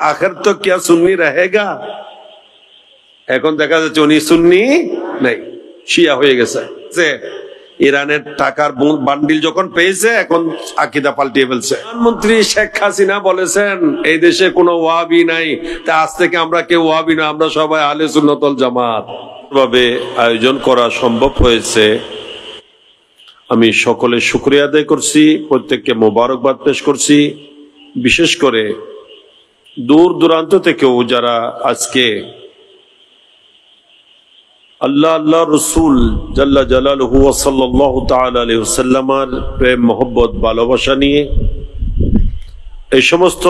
आखिर तो क्या सुन्नी रहेगा। এখন দেখা যাচ্ছে উনি সুন্নি নাই, শিয়া হয়ে গেছে। ইরানের টাকার বান্ডিল যখন পেয়েছে এখন আকীদা পাল্টিয়ে ফেলছে। প্রধানমন্ত্রী শেখ হাসিনা বলেছেন এই দেশে কোনো ওয়াহাবি নাই, তা আজ থেকে আমরা কেউ ওয়াহাবি না, আমরা সবাই আহলে সুন্নাত ওয়াল জামাত। ভাবে আয়োজন করা সম্ভব হয়েছে, আমি সকলের শুকরিয়া আদায় করছি, প্রত্যেককে মোবারকবাদ পেশ করছি। বিশেষ করে দূর দূরান্ত থেকেও যারা আজকে আল্লাহ আল্লাহ রসুল জাল্লা জালালুহু ওয়া সাল্লাল্লাহু তাআলা আলাইহি ওয়াসাল্লামের প্রেম মহব্বত ভালোবাসা নিয়ে এই সমস্ত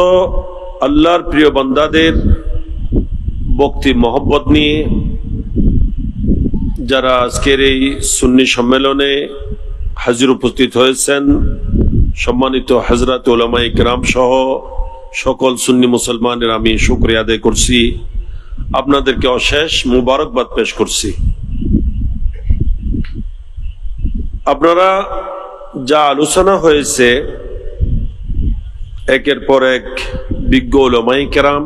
আল্লাহর প্রিয় বান্দাদের ভক্তি মহব্বত নিয়ে যারা আজকের এই সুন্নি সম্মেলনে হাজির উপস্থিত হয়েছেন, সম্মানিত হযরত উলামায়ে কিরাম সহ সকল সুন্নি মুসলমানের আমি শুকরিয়া আদায় করছি, আপনাদেরকে অশেষ মুবারকবাদ পেশ করছি। আপনারা যা আলোচনা হয়েছে একের পর এক বিজ্ঞ উলামায়ে কেরাম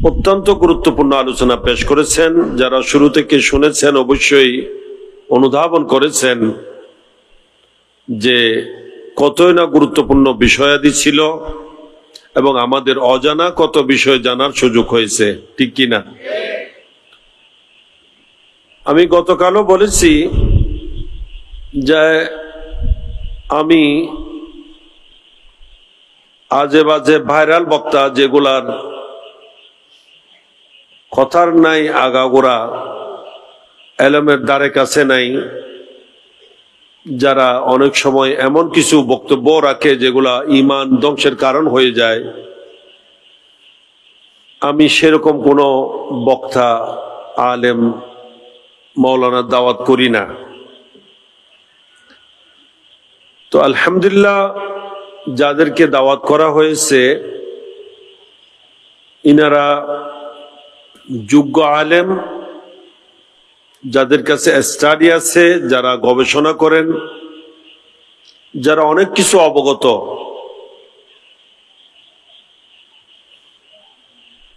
অত্যন্ত গুরুত্বপূর্ণ আলোচনা পেশ করেছেন। যারা শুরু থেকে শুনেছেন অবশ্যই অনুধাবন করেছেন যে কতই না গুরুত্বপূর্ণ বিষয়াদি ছিল এবং আমাদের অজানা কত বিষয় জানার সুযোগ হয়েছে, ঠিক কিনা? আমি গতকালও বলেছি যে আমি আজে বাজে ভাইরাল বক্তা যেগুলার কথার নাই আগাগোড়া, এলমের দ্বারে কাছে নাই, যারা অনেক সময় এমন কিছু বক্তব্য রাখে যেগুলা ঈমান ধ্বংসের কারণ হয়ে যায়, আমি সেরকম কোনো বক্তা আলেম মাওলানা দাওয়াত করি না। তো আলহামদুলিল্লাহ যাদেরকে দাওয়াত করা হয়েছে ইনারা যোগ্য আলেম, যাদের কাছে স্টাডি আছে, যারা গবেষণা করেন, যারা অনেক কিছু অবগত।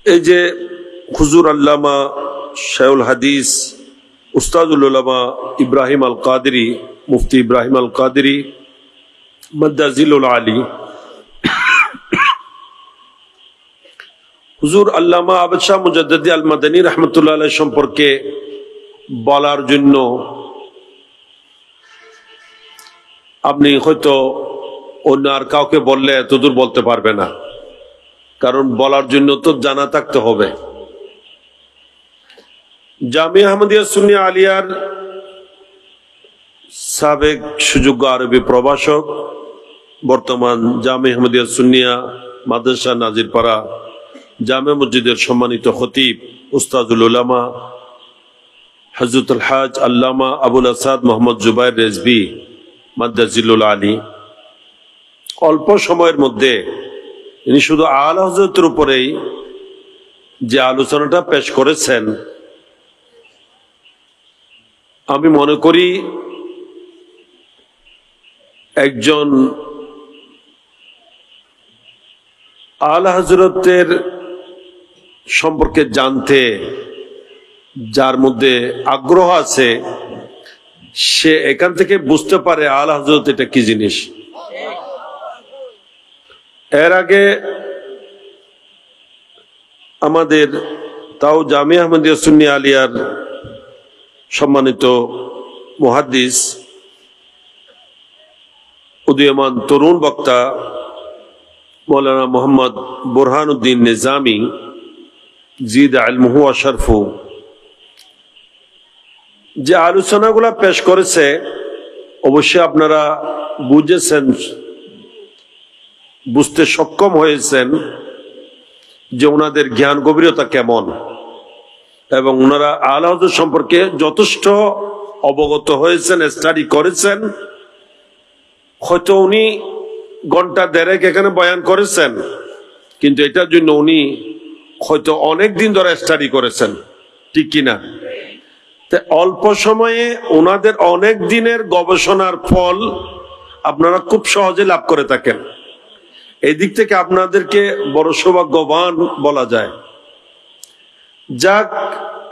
এই যে হুজুর আল্লামা শায়খুল হাদিস উস্তাদুল উলামা ইব্রাহিম আল কাদেরী, মুফতি ইব্রাহিম আল কাদেরী মাদ্দাজিলুল আলী, হুজুর আল্লামা আবদ শাহ মুজাদ্দিদি আল মাদানী রাহমাতুল্লাহ আলাইহি সম্পর্কে বলার জন্য আপনি হয়তো অন্য আর কাউকে বললে এতদূর বলতে পারবে না, কারণ বলার জন্য তো জানা থাকতে হবে। জামিয়া আহমদিয়া সুন্নিয়া আলিয়ার সাবেক সুযোগ্য আরবি প্রভাষক, বর্তমান জামিয়া আহমদিয়া সুন্নিয়া মাদ্রাসা নাজিরপাড়া জামে মসজিদের সম্মানিত খতিব উস্তাদুল উলামা হযরতুল হাজ আল্লামা আবুল আসাদ মোহাম্মদ জুবাইর রেজভী মাদ্দাজিলুল আলী, অল্প সময়ের মধ্যে ইনি শুধু আলা হযরতের উপরেই যে আলোচনাটা পেশ করেছেন, আমি মনে করি একজন আলা হযরতের সম্পর্কে জানতে যার মধ্যে আগ্রহ আছে সে এখান থেকে বুঝতে পারে আলা হযরত এটা কি জিনিস। এর আগে আমাদের তাও জামিয়া আহমদিয়া সুন্নিয়া আলিয়ার সম্মানিত মুহাদ্দিস উদীয়মান তরুণ বক্তা মৌলানা মোহাম্মদ বুরহানুদ্দিন নিজামী জিদ ইলমুহু ওয়া শরফু যে আলোচনাগুলা পেশ করেছে, অবশ্যই আপনারা বুঝেছেন, বুঝতে সক্ষম হয়েছেন যে ওনাদের জ্ঞান গভীরতা কেমন এবং ওনারা আলা হযরত সম্পর্কে যথেষ্ট অবগত হয়েছেন, স্টাডি করেছেন। হয়তো উনি ঘন্টা দেড়েক এখানে বয়ান করেছেন, কিন্তু এটার জন্য উনি হয়তো অনেক দিন ধরে স্টাডি করেছেন, ঠিক কিনা? অল্প সময়ে ওনাদের অনেক দিনের গবেষণার ফল আপনারা খুব সহজে লাভ করে থাকেন। এই দিক থেকে আপনাদেরকে বড় সৌভাগ্যবান বলা যায়। যাক,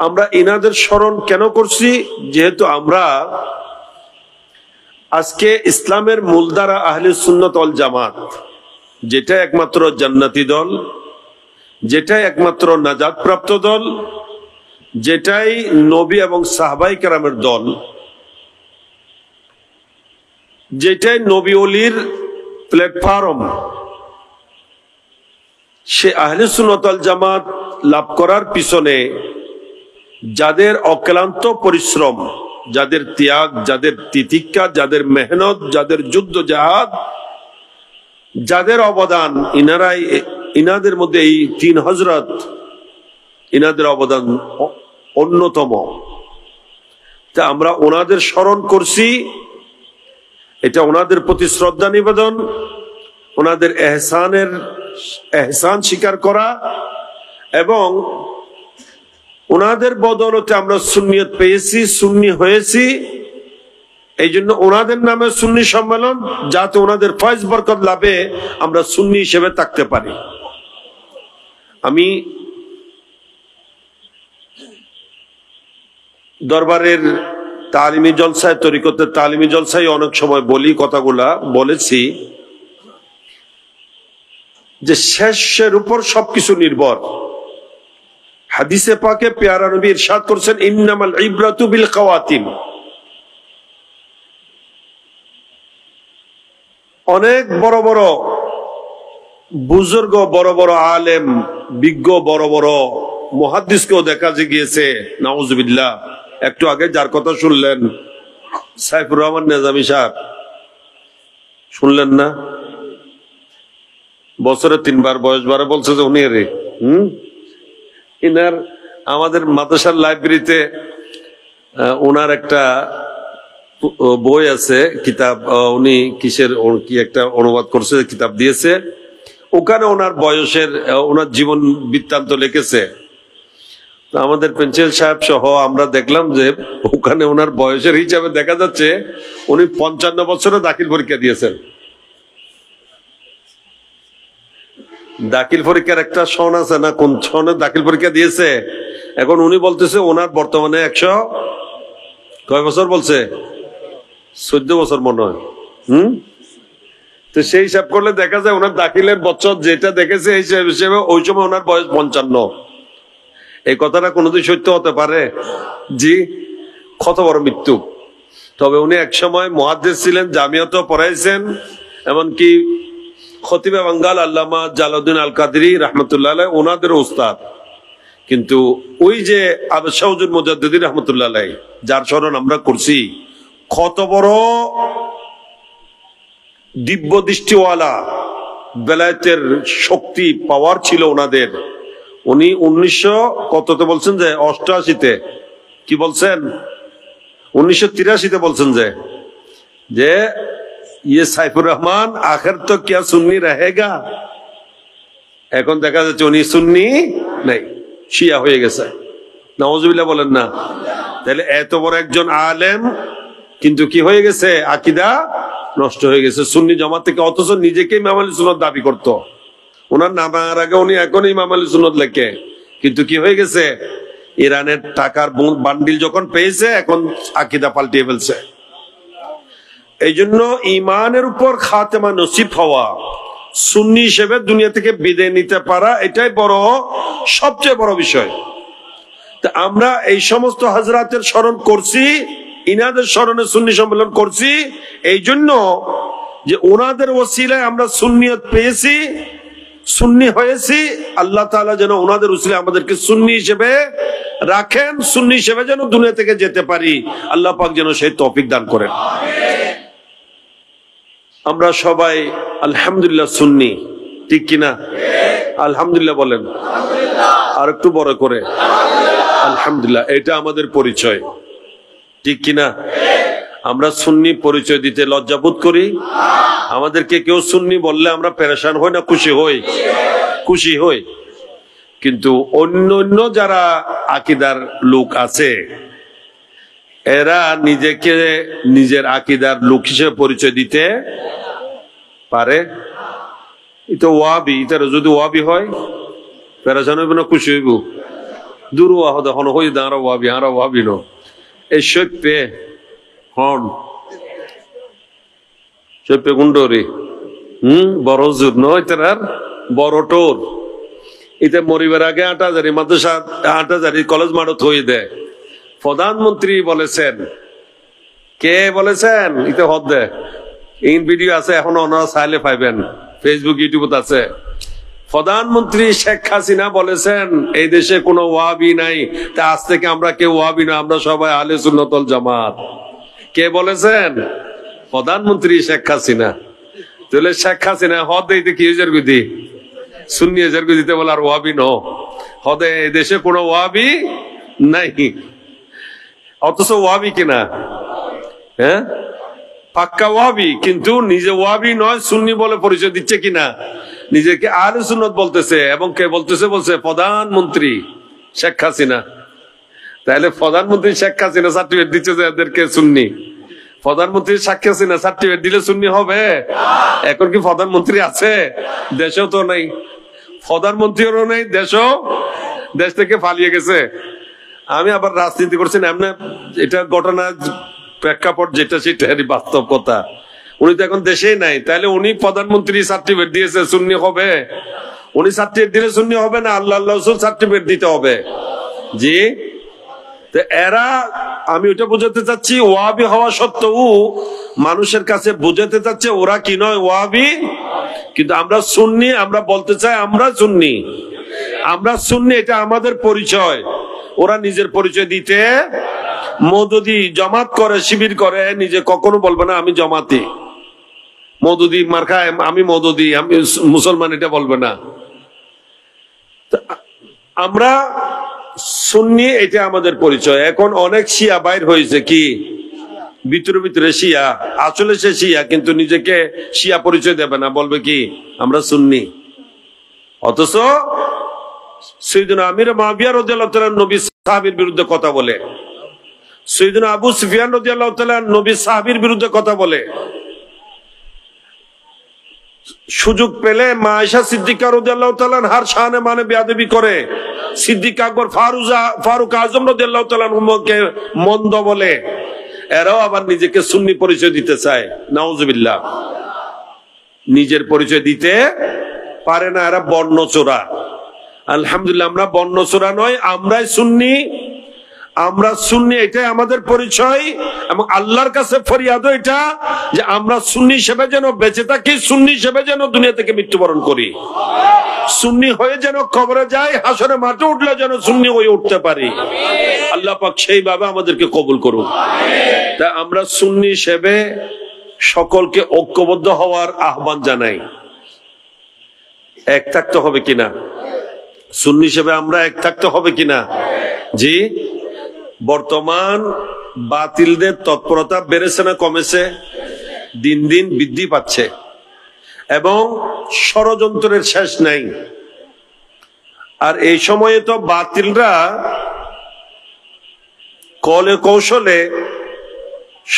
আমরা ইনাদের স্মরণ কেন করছি? যেহেতু আমরা আজকে ইসলামের মূলধারা আহলে সুন্নাত ওয়াল জামাত, যেটা একমাত্র জান্নাতি দল, যেটাই একমাত্র নাজাত প্রাপ্ত দল, যেটাই নবী এবং সাহাবাই কেরামের দল, যেটাই নবী ওলির প্ল্যাটফর্ম, সে আহলে সুন্নাত ওয়াল জামাত লাভ করার পিছনে যাদের অক্লান্ত পরিশ্রম, যাদের ত্যাগ, যাদের তিতিক্ষা, যাদের মেহনত, যাদের যুদ্ধ জাহাদ, যাদের অবদান, ইনাদের মধ্যে এই 3 হযরত, ইনাদের অবদান অন্যতম। তা আমরা ওনাদের স্মরণ করছি, এটা ওনাদের প্রতি শ্রদ্ধা নিবেদন, ওনাদের এহসান স্বীকার করা, এবং ওনাদের বদৌলতে আমরা সুন্নিয়ত পেয়েছি, সুন্নি হয়েছি। এই জন্য ওনাদের নামে সুন্নি সম্মেলন, যাতে ওনাদের ফয়েজ বরকত লাভে আমরা সুন্নি হিসেবে থাকতে পারি। আমি দরবারের তালিমি জলসায়, তরিকতের তালিমি জলসায় অনেক সময় বলি, কথাগুলা বলেছি যে শেষের উপর সবকিছু নির্ভর। হাদিসে পাকে পেয়ারা নবী ইরশাদ করেছেন, ইন্নামাল ইবরাতু বিল খাওয়াতিম। অনেক বড় বড় বুজুর্গ, বড় বড় আলেম, বিজ্ঞ, বড় বড় মুহাদ্দিসকেও দেখা গিয়েছে, নাউজুবিল্লাহ। একটু আগে যার কথা শুনলেন, সাইফুর রহমান নেজামী সাহেব, শুনলেন না? বছরে 3 বার বয়স বাড়ে বলছে যে উনি রে ইনার আমাদের মাদ্রাসার লাইব্রেরিতে ওনার একটা বই আছে, কিতাব, উনি কিসের কি একটা অনুবাদ করছে, কিতাব দিয়েছে। ওখানে ওনার বয়সের, ওনার জীবন বৃত্তান্ত লিখেছে। আমাদের প্রিন্সিপাল সাহেব সহ আমরা দেখলাম যে ওখানে ওনার বয়সের হিসাবে দেখা যাচ্ছে উনি 55 বছরে দাখিল পরীক্ষা দিয়েছেন। দাখিল পরীক্ষার একটা সন আছে না, কোন সনে দাখিল পরীক্ষা দিয়েছে। এখন উনি বলতেছে ওনার বর্তমানে 100 কয় বছর বলছে, 14 বছর মনে হয়। তো সেই হিসাব করলে দেখা যায় ওনার দাখিলের বছর যেটা দেখেছে হিসেবে ওই সময় ওনার বয়স 55। এই কথাটা কোনোদিন সত্য হতে পারে? জি, কত বড় মৃত্যু। তবে উনি এক সময় মুহাদ্দিস ছিলেন, জামিয়াতেও পড়াইছেন, এমনকি খতিবে বাঙ্গাল আল্লামা জালালউদ্দিন আল কাদরি রহমতুল্লাহ আলাইহি ওনাদের উস্তাদ। কিন্তু ওই যে আবু শাউজুল মুজাদ্দিদি রহমতুল্লাহ আলাইহি, যার স্মরণ আমরা করছি, কত বড় দিব্য দৃষ্টিওয়ালা, বেলায়েতের শক্তি, পাওয়ার ছিল ওনাদের। উনি 1900 কততে বলছেন যে 88-তে, কি বলছেন, 1983-তে বলছেন যে ये সাইফুর রহমান আখের তো क्या সুন্নি रहेगा। এখন দেখা যাচ্ছে উনি সুন্নি নাই, শিয়া হয়ে গেছে। নাউজুবিল্লাহ বলেন না? তাহলে এত বড় একজন আলেম, কিন্তু কি হয়ে গেছে, আকীদা নষ্ট হয়ে গেছে সুন্নি জামাত থেকে। অথচ নিজেকে ইমাম আহলে সুন্নাত দাবি করতো। ওনার নামার আগে উনি এখন ইমাম আহলে সুন্নাত লেখে, কিন্তু কি হয়ে গেছে, ইরানের টাকার বান্ডিল যখন পেয়েছে, এখন আকীদা পাল্টিয়ে ফেলছে। এই জন্য ইমানের উপর খাতেমা নসিব হওয়া, সুন্নি হিসেবে দুনিয়া থেকে বিদায় নিতে পারা, এটাই বড়, সবচেয়ে বড় বিষয়। তা আমরা এই সমস্ত হযরতের স্মরণ করছি, ইনাদের স্মরণে সুন্নি সম্মেলন করছি, এই জন্য যে ওনাদের ওসিলায় আমরা সুন্নিয়ত পেয়েছি, সুন্নি হয়েছি। আল্লাহ তাআলা যেন ওনাদের ওসিলায় আমাদেরকে সুন্নি হিসেবে রাখেন, সুন্নি হিসেবে যেন দুনিয়া থেকে যেতে পারি, আল্লাহ পাক যেন সেই তৌফিক দান করেন। আমরা সবাই আলহামদুলিল্লাহ সুন্নি, ঠিক কিনা? আলহামদুলিল্লাহ বলেন, আর একটু বড় করে আলহামদুলিল্লাহ। এটা আমাদের পরিচয়, ঠিক কিনা? আমরা সুন্নি পরিচয় দিতে লজ্জাবোধ করি। আমাদেরকে কেউ সুন্নি বললে আমরা পেরেশান হই না, খুশি হই? খুশি হই। কিন্তু অন্য যারা আকীদার লোক আছে, এরা নিজেকে নিজের আকীদার লোক হিসেবে পরিচয় দিতে পারে? এটা ওয়াবি, এটার যদি ওয়াবি হয় পেরেশান হইব না খুশি হইব? দূর ওয়াহ এখন হই দাঁড়া ওয়াবি আরা ওয়াবি ন এই সৈপে হন সৈপে গুন্ডরি বড় জোর নয় তার বড় টোর। এটা মরিবার আগে ৮,০০০ মাদ্রাসা ৮,০০০ কলেজ মাঠত হয়ে দেয়। প্রধানমন্ত্রী বলেছেন, কে বলেছেন? এটা হদ দেয় ইন ভিডিও আছে, এখন ওনারা চাইলে পাইবেন, ফেসবুক ইউটিউবত আছে। প্রধানমন্ত্রী শেখ হাসিনা বলেছেন এই দেশে কোনো ওয়াহাবি নাই, তা আজ থেকে আমরা কেউ ওয়াহাবি না, আমরা সবাই আহলে সুন্নাত ওয়াল জামাত। কে বলেছেন? প্রধানমন্ত্রী শেখ হাসিনা। তাহলে শেখ হাসিনা হদ দিতে কি হয়েছে গুদি সুন্নি হাজার গুদিতে বলে আর ওয়াহাবি ন হদে এই দেশে কোনো ওয়াহাবি নাই, অথচ ওয়াহাবি কিনা? হ্যাঁ পাক্কা ওয়াহাবি, কিন্তু নিজে ওয়াহাবি নয় সুন্নি বলে পরিচয় দিচ্ছে কিনা? নিজেকে আহলে সুন্নাত বলতেছে। এবং কে বলতেছে? বলছে প্রধানমন্ত্রী শেখ হাসিনা। তাহলে প্রধানমন্ত্রী শেখ হাসিনা সার্টিফিকেট দিচ্ছে যে এদেরকে সুন্নি। প্রধানমন্ত্রী শেখ হাসিনা সার্টিফিকেট দিলে সুন্নি হবে? এখন কি প্রধানমন্ত্রী আছে? দেশেও তো নেই, প্রধানমন্ত্রীও নেই, দেশও দেশ থেকে পালিয়ে গেছে। আমি আবার রাজনীতি করছি না এমনি, এটা ঘটনা প্রেক্ষাপট যেটা সেটারই বাস্তব কথা। উনি তো এখন দেশেই নাই, তাহলে উনি প্রধানমন্ত্রী সার্টিফিকেট দিয়েছে সুন্নি হবে? উনি সার্টিফিকেট দিলে সুন্নি হবে না, আল্লাহ রাসূল সার্টিফিকেট দিতে হবে। জি, তো এরা, আমি ওটা বোঝাতে চাচ্ছি, ওয়াহাবি হওয়া সত্ত্বেও মানুষের কাছে বোঝাতে চাচ্ছে ওরা কি নয় ওয়াহাবি, কিন্তু আমরা সুন্নি। আমরা বলতে চাই আমরা সুন্নি, আমরা সুন্নি, এটা আমাদের পরিচয়। ওরা নিজের পরিচয় দিতে মওদুদি জামাত করে, শিবির করে, নিজে কখনো বলবে না আমি জামাতি। মওদুদি মার্কায় আমি মওদুদি, আমি মুসলমান, এটা বলবে না। আমরা সুন্নি, এটা আমাদের পরিচয়। এখন অনেক শিয়া বাইর হয়েছে, কি ভিতরে ভিতরে শিয়া, আসলে সে শিয়া কিন্তু নিজেকে শিয়া পরিচয় দেবে না, বলবে কি আমরা সুন্নি। অথচ সাইয়েদনা আমির মুআবিয়া রাদিয়াল্লাহু তাআলা নবী সাহাবীর বিরুদ্ধে কথা বলে, সাইয়েদনা আবু সুফিয়ান রাদিয়াল্লাহু তাআলা নবী সাহাবীর বিরুদ্ধে কথা বলে। সুযোগ পেলে মা আয়েশা সিদ্দিকা রাদিয়াল্লাহু তাআলা আনহার শানে মানে বেয়াদবি করে, সিদ্দিক আকবর ফারুক আজম রাদিয়াল্লাহু তাআলা আনহুকে মন্দ বলে। এরাও আবার নিজেকে সুন্নি পরিচয় দিতে চায়, নাউজুবিল্লাহ। নিজের পরিচয় দিতে পারে না, এরা বর্ণচোরা। আলহামদুলিল্লাহ আমরা বর্ণচোরা নয়, আমরাই সুন্নি। আমরা সুন্নি, এটাই আমাদের পরিচয়। এবং আল্লাহর কাছে ফরিয়াদ এটা যে আমরা সুন্নি হিসেবে যেন বেঁচে থাকি, সুন্নি হিসেবে যেন দুনিয়া থেকে মৃত্যুবরণ করি, সুন্নি হয়ে যেন কবরে যাই, হাসরে মাঠে উঠলে যেন সুন্নি হয়ে উঠতে পারি। আল্লাহ পাক সেইভাবে আমাদেরকে কবুল করুন। তা আমরা সুন্নি হিসেবে সকলকে ঐক্যবদ্ধ হওয়ার আহ্বান জানাই। এক থাকতে হবে কিনা? সুন্নি হিসেবে আমরা এক থাকতে হবে কিনা? জি। বর্তমান বাতিলদের তৎপরতা বেড়েছে না কমেছে? দিন দিন বৃদ্ধি পাচ্ছে এবং ষড়যন্ত্রের শেষ নাই। আর এই সময়ে তো বাতিলরা কলে কৌশলে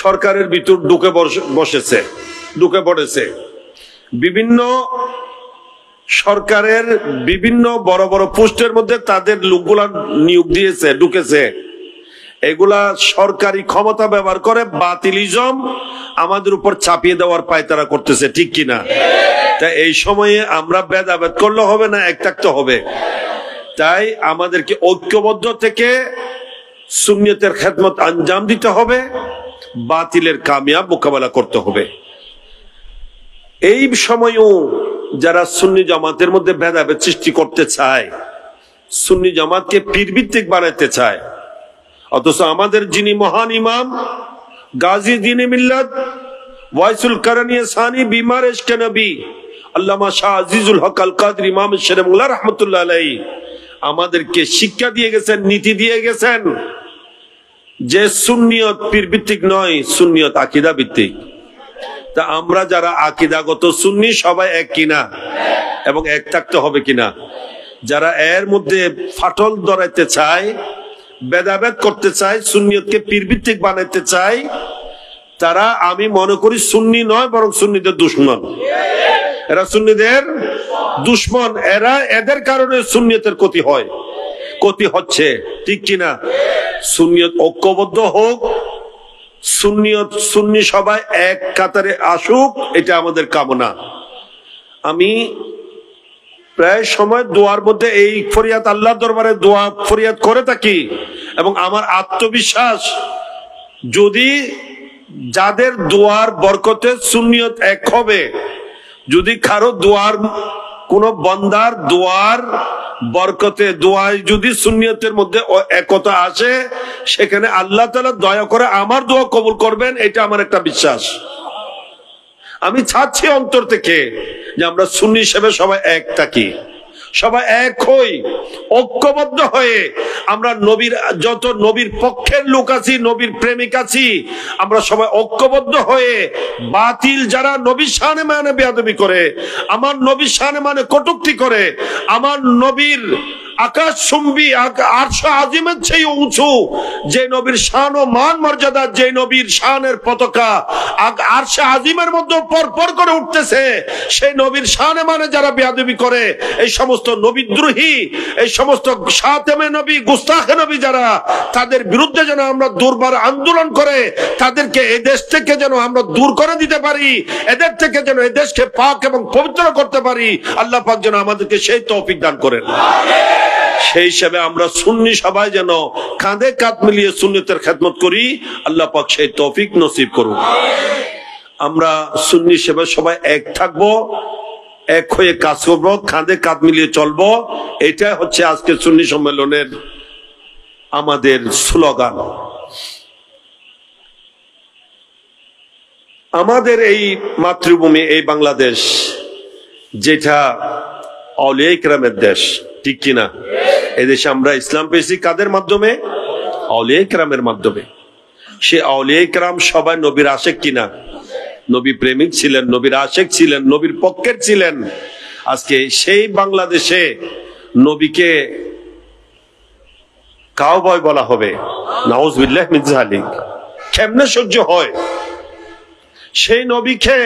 সরকারের ভিতর ঢুকে পড়েছে। বিভিন্ন সরকারের বিভিন্ন বড় বড় পোস্টের মধ্যে তাদের লোকগুলা নিয়োগ দিয়েছে, ঢুকেছে। এগুলা সরকারি ক্ষমতা ব্যবহার করে বাতিলিজম আমাদের উপর চাপিয়ে দেওয়ার পায়তারা করতেছে, ঠিক কিনা? তাই এই সময়ে আমরা ভেদাভেদ করলে হবে না, এক থাকতে হবে। তাই আমাদেরকে ঐক্যবদ্ধ থেকে সুন্নিয়তের খেদমত আঞ্জাম দিতে হবে, বাতিলের কামিয়াব মোকাবেলা করতে হবে। এই সময়ও যারা সুন্নি জামাতের মধ্যে ভেদাভেদ সৃষ্টি করতে চায়, সুন্নি জামাতকে পীরভিত্তিক বানাতে চায়, অথচ আমাদের যিনি মহান ইমাম গাজী দ্বীন মিল্লাত ওয়াইসুল কারনী সানি বিমার ইশকে নবী আল্লামা শাহ আজিজুল হক আল কাদরি ইমাম শরীফুল্লাহ রাহমাতুল্লাহ আলাইহি আমাদেরকে শিক্ষা দিয়ে গেছেন, নীতি দিয়ে গেছেন যে সুন্নিয়ত পীরভিত্তিক নয়, সুন্নিয়ত আকীদা ভিত্তিক। তা আমরা যারা আকীদাগত সুন্নি সবাই এক কিনা এবং এক থাকতে হবে কিনা? যারা এর মধ্যে ফাটল ধরাইতে চায়, ভেদাভেদ করতে চায়, সুন্নিয়তকে পীরভিত্তিক বানাইতে চায়, তারা আমি মনে করি সুন্নি নয় বরং সুন্নিদের দুশমন। এরা সুন্নিদের দুশ্মন, এদের কারণে সুন্নিয়তের ক্ষতি হয়, ক্ষতি হচ্ছে, ঠিক কিনা? সুন্নিয়ত ঐক্যবদ্ধ হোক, সুন্নিয়ত সুন্নি সবাই এক কাতারে আসুক, এটা আমাদের কামনা। আমি প্রায় সময় দোয়ার মধ্যে এই ফরিয়াদ, আল্লাহর দরবারে দোয়া ফরিয়াদ করে থাকি, এবং আমার আত্মবিশ্বাস যদি যাদের দোয়ার বরকতে সুন্নিয়ত এক হবে, যদি কারো দোয়ার কোন বান্দার দোয়ার বরকতে দোয়ায় যদি সুন্নিয়তের মধ্যে একতা আসে, সেখানে আল্লাহ তাআলা দয়া করে আমার দোয়া কবুল করবেন, এটা আমার একটা বিশ্বাস। আমি চাচ্ছি অন্তর থেকে যে আমরা সুন্নি হিসেবে সবাই এক থাকি, সবাই এক হই, ঐক্যবদ্ধ হয়ে আমরা নবীর যত নবীর পক্ষের লোক আছি, নবীর প্রেমিক আছি, আমরা সবাই ঐক্যবদ্ধ হয়ে বাতিল যারা নবীর শানে মানে বেয়াদবি করে, আমার নবীর শানে মানে কটূক্তি করে, আমার নবীর আকাশ চুম্বি আরশ আজিমের চেয়ে উঁচু যে নবীর শান ও মান মর্যাদা, যে নবীর শানের পতাকা আরশ আজিমের মধ্যে পরপর করে উঠতেছে, সেই নবীর শানে মানে যারা বেয়াদবি করে, এই সমস্ত নবীদ্রোহী, এই সমস্ত শাতেমে নবী, গুস্তাখে নবী যারা, তাদের বিরুদ্ধে যেন আমরা দুর্বার আন্দোলন করে তাদেরকে এই দেশ থেকে যেন আমরা দূর করে দিতে পারি, এদের থেকে যেন এই দেশকে পাক এবং পবিত্র করতে পারি। আল্লাহ পাক যেন আমাদেরকে সেই তৌফিক দান করেন। সেই হিসাবে আমরা সুন্নি সবাই যেন কাঁধে কাঁধ মিলিয়ে সুন্নতের খেদমত করি, আল্লাহ পাক সেই তৌফিক নসিব করুন। আমরা সুন্নি হিসেবে সবাই এক থাকবো, এক হয়ে কাজ করবো, কাঁধে কাঁধ মিলিয়ে চলবো, এটা হচ্ছে আজকে সুন্নি সম্মেলনের আমাদের স্লোগান। আমাদের এই মাতৃভূমি, এই বাংলাদেশ, যেটা আউলিয়া ইকরামের দেশ, ঠিক কিনা? এদেশে আমরা ইসলাম পেয়েছি কাদের মাধ্যমে? আউলিয়া ইকরামের মাধ্যমে। সে আউলিয়া ইকরাম সবাই নবীর আশেক কিনা? নবী প্রেমিক ছিলেন, নবীর আশেক ছিলেন, নবীর পক্ষের ছিলেন। আজকে সেই বাংলাদেশে নবীকে কাউবয় বলা হবে, নাউজুবিল্লাহ মিন যালিক। কেমনে সহ্য হয়? সেই নবীকে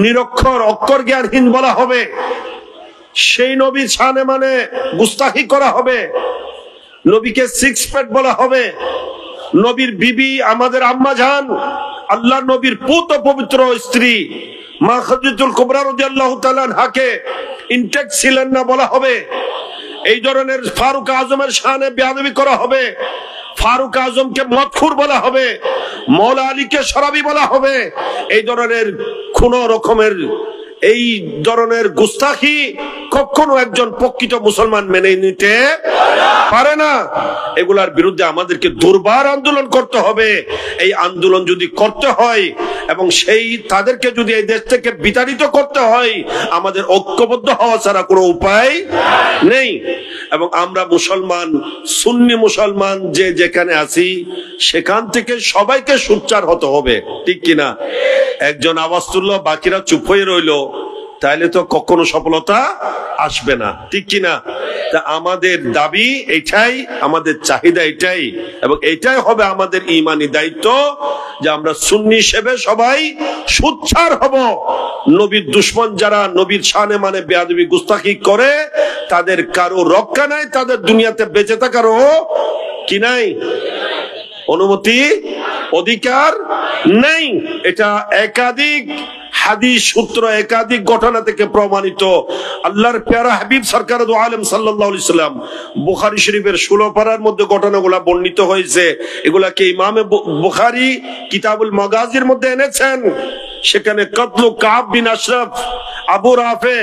নিরক্ষর, অক্ষর জ্ঞানহীন বলা হবে, সেই নবীর শানে মানে গুস্তাখি করা হবে, নবীকে সিক্স প্যাক বলা হবে। নবীর বিবি আমাদের আম্মা জান, আল্লাহ নবীর পুত পবিত্র স্ত্রী মা খাদিজাতুল কুবরা রাদিয়াল্লাহু তাআলা আনহাকে ইনটেক ছিলেন না বলা হবে। এই ধরনের ফারুক আজমের শানে বেয়াদবি করা হবে, ফারুক আজমকে মদখুর বলা হবে, মৌলা আলীকে শরাবি বলা হবে। এই ধরনের কোন রকমের এই ধরনের গুস্তাখি কখনো একজন প্রকৃত মুসলমান মেনে নিতে পারে না। এগুলার বিরুদ্ধে আমাদেরকে দুর্বার আন্দোলন করতে হবে। এই আন্দোলন যদি করতে হয় এবং সেই তাদেরকে যদি এই দেশ থেকে বিতাড়িত করতে হয়, আমাদের ঐক্যবদ্ধ হওয়া ছাড়া কোনো উপায় নেই। এবং আমরা মুসলমান, সুন্নি মুসলমান যে যেখানে আছি, সেখান থেকে সবাইকে সোচ্চার হতে হবে, ঠিক কিনা? একজন আওয়াজ তুললো, বাকিরা চুপ হয়ে রইলো, তাহলে তো কখনো সফলতা আসবে না, ঠিক কিনা? তা আমাদের দাবি এটাই, আমাদের চাহিদা এটাই, এবং এটাই হবে আমাদের ঈমানি দায়িত্ব যে আমরা সুন্নি হিসেবে সবাই সোচ্চার হব। নবীর দুশ্মন যারা নবীর শানে মানে বেয়াদবি গুস্তাখি করে, তাদের কারো রক্ষা নাই, তাদের দুনিয়াতে বেঁচে থাকারও কি নাই? অনুমতি, অধিকার নেই। এটা একাধিক হাদিস সূত্র, একাধিক ঘটনা থেকে প্রমাণিত। আল্লাহর প্যারা হাবিব সরকার দু আলম সাল্লাল্লাহু আলাইহি সাল্লাম বুখারী শরীফের 16 পারার মধ্যে ঘটনাগুলা বর্ণিত হয়েছে। এগুলাকে ইমামে বুখারী কিতাবুল মাগাজির মধ্যে এনেছেন। সেখানে কতলু কাব বিন আশরাফ, আবু রাফে,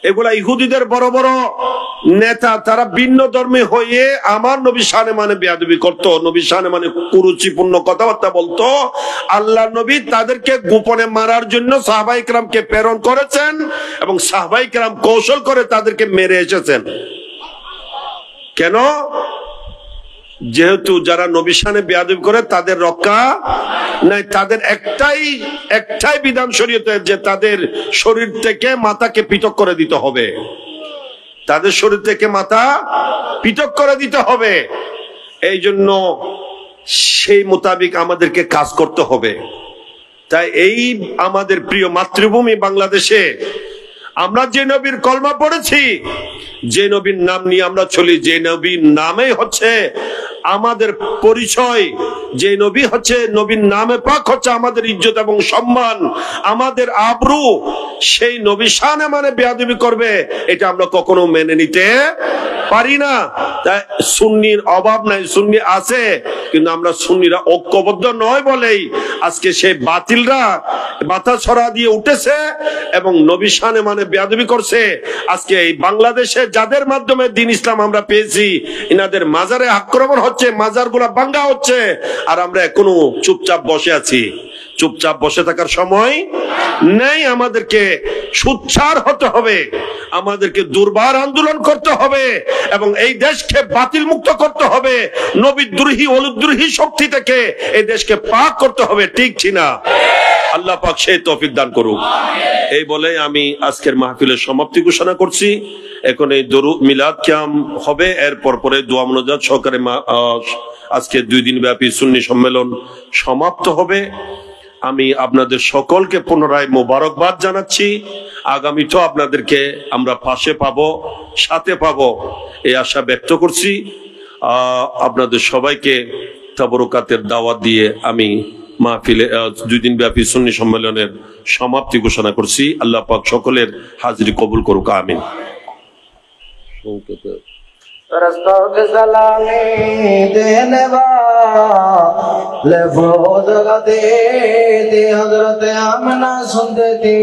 এগুলা ইহুদিদের বড় বড় নেতা, তারা ভিন্ন ধর্মী হয়ে আমার নবী শানে মানে বেয়াদবি করতো, নবী শানে মানে কুরুচিপূর্ণ কথাবার্তা বলতো। আল্লাহ নবী তাদেরকে গোপনে মারার জন্য সাহাবায়ে কেরামকে প্রেরণ করেছেন এবং সাহাবায়ে কেরাম কৌশল করে তাদেরকে মেরে এসেছেন। কেন? যেহেতু যারা নবী শানে বেয়াদবি করে তাদের রক্ষা নাই। তাদের একটাই বিধান শরীয়তে, যে তাদের শরীর থেকে মাথাকে পৃথক করে দিতে হবে, তাদের শরীর থেকে মাথা পৃথক করে দিতে হবে। এই জন্য সেই মোতাবেক আমাদেরকে কাজ করতে হবে। তাই এই আমাদের প্রিয় মাতৃভূমি বাংলাদেশে আমরা যে নবীর কলমা পড়েছি, যে নবীর নাম নিয়ে আমরা চলি, যে নবীর নামে হচ্ছে আমাদের পরিচয়, যে নবী হচ্ছে, নবীর নামে পাক হচ্ছে আমাদের ইজ্জত এবং সম্মান, আমাদের আবরু, সেই নবী শানে মানে বেয়াদবি করবে, এটা আমরা কখনো মেনে নিতে পারি না। তাই সুন্নির অভাব নাই, সুন্নি আছে, কিন্তু আমরা সুন্নিরা ঐক্যবদ্ধ নয় বলেই আজকে সেই বাতিলরা মাথা ছড়া দিয়ে উঠেছে এবং নবী শানে মানে বেয়াদবি করছে। আজকে এই বাংলাদেশে যাদের মাধ্যমে দিন ইসলাম আমরা পেয়েছি, ইনাদের মাজারে আক্রমণ হচ্ছে, মাজারগুলা ভাঙ্গা হচ্ছে, আর আমরা এখনো চুপচাপ বসে আছি। চুপচাপ বসে থাকার সময় নেই, আমাদেরকে সোচ্চার হতে হবে, আমাদেরকে দুর্বার আন্দোলন করতে হবে এবং এই দেশকে বাতিল মুক্ত করতে হবে, নবীদ্রোহী অলুদ্রোহী শক্তি থেকে এই দেশকে পাক করতে হবে। ঠিক কিনা? আল্লাহ পাক সেই তৌফিক দান করুক। এই বলে আমি আজকের মাহফিলের সমাপ্তি ঘোষণা করছি। এখন এই দরুদ মিলাদ কিয়াম হবে, এরপর পরে দোয়া মুনাজাত সহকারে আজকে 2 দিন ব্যাপী সুন্নি সম্মেলন সমাপ্ত হবে। আমি আপনাদের সকলকে পুনরায় মোবারকবাদ জানাচ্ছি। আগামীতেও আপনাদেরকে আমরা পাশে পাবো, সাথে পাবো, এই আশা ব্যক্ত করছি। আপনাদের সবাইকে তাবরুকাতের দাওয়াত দিয়ে আমি মাহফিলে 2 দিন ব্যাপী সুন্নি সম্মেলনের সমাপ্তি ঘোষণা করছি। আল্লাহ পাক সকলের হাজিরি কবুল করুক, আমিন। रस्तों के सलामी देने वाले वो जगह दे हजरत आमना सुनते थी।